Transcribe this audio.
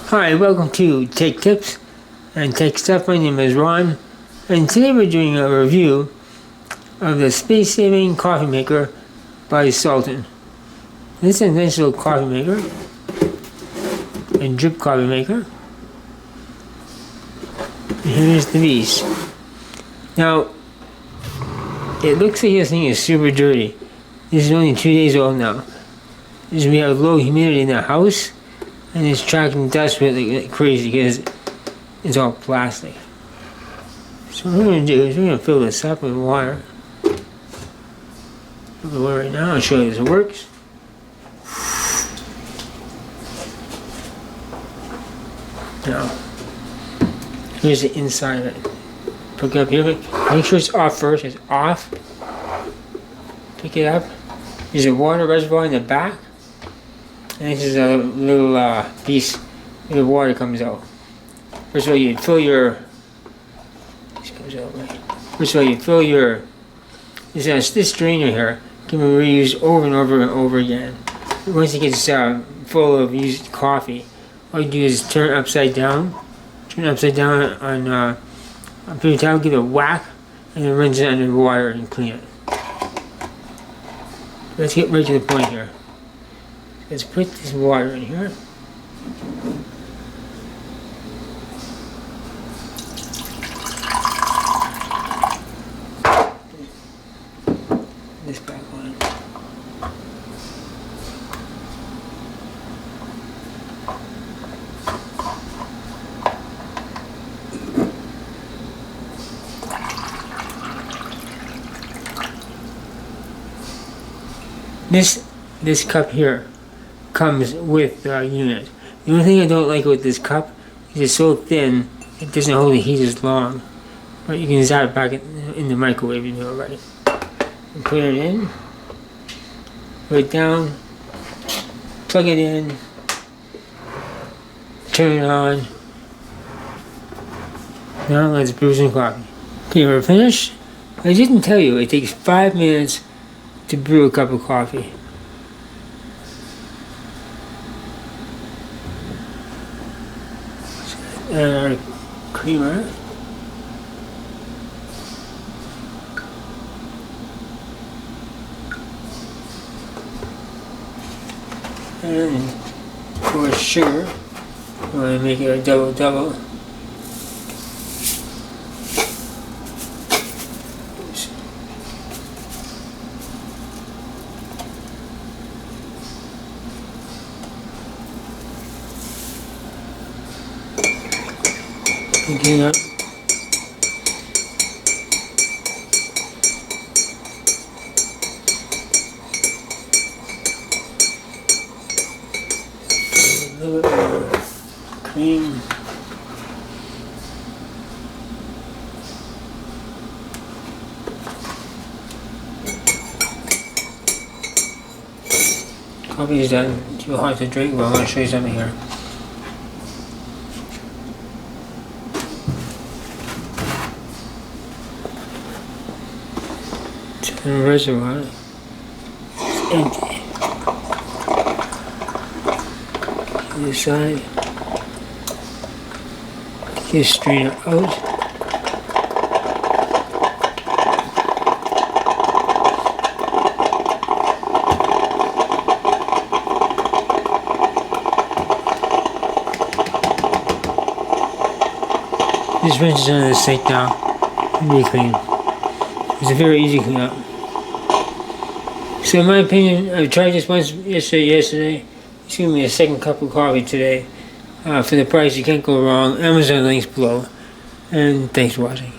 Hi, welcome to Tech Tips and Tech Stuff. My name is Ron, and today we're doing a review of the space-saving coffee maker by Salton. This is a nice little coffee maker, a drip coffee maker. And here's the beast. Now, it looks like this thing is super dirty. This is only 2 days old now. We have low humidity in the house, and it's tracking dust really crazy because it's all plastic. So what we're going to do is we're going to fill this up with water. Fill the water right now. I'll show you this works. Now, here's the inside of it. Pick it up here. Make sure it's off first. It's off. Pick it up. There's a water reservoir in the back. And this is a little piece where the water comes out. First of all, you fill your. This goes out right. First of all, you fill your. This drainer here can be reused over and over and over again. Once it gets full of used coffee, all you do is turn it upside down. Turn it upside down on paper towel, give it a whack, and then rinse it under water and clean it. Let's get right to the point here. Let's put this water in here. This back on. This cup here comes with the unit. The only thing I don't like with this cup is it's so thin it doesn't hold the heat as long. But you can zap it back in the microwave and do it right. And put it in, put it down, plug it in, turn it on. Now let's brew some coffee. Okay, we're finished. I didn't tell you, it takes 5 minutes to brew a cup of coffee. And our creamer. And for sugar, we want to make it a double-double. Again up. A little bit more cream. Coffee is done. Too hot to drink, but I'm going to show you something here. The reservoir is empty. The side, take your strainer out. This rinse is under the sink now. It'll be clean. It's a very easy cleanup. So in my opinion, I tried this once yesterday. It's giving me a second cup of coffee today. For the price, you can't go wrong. Amazon links below. And thanks for watching.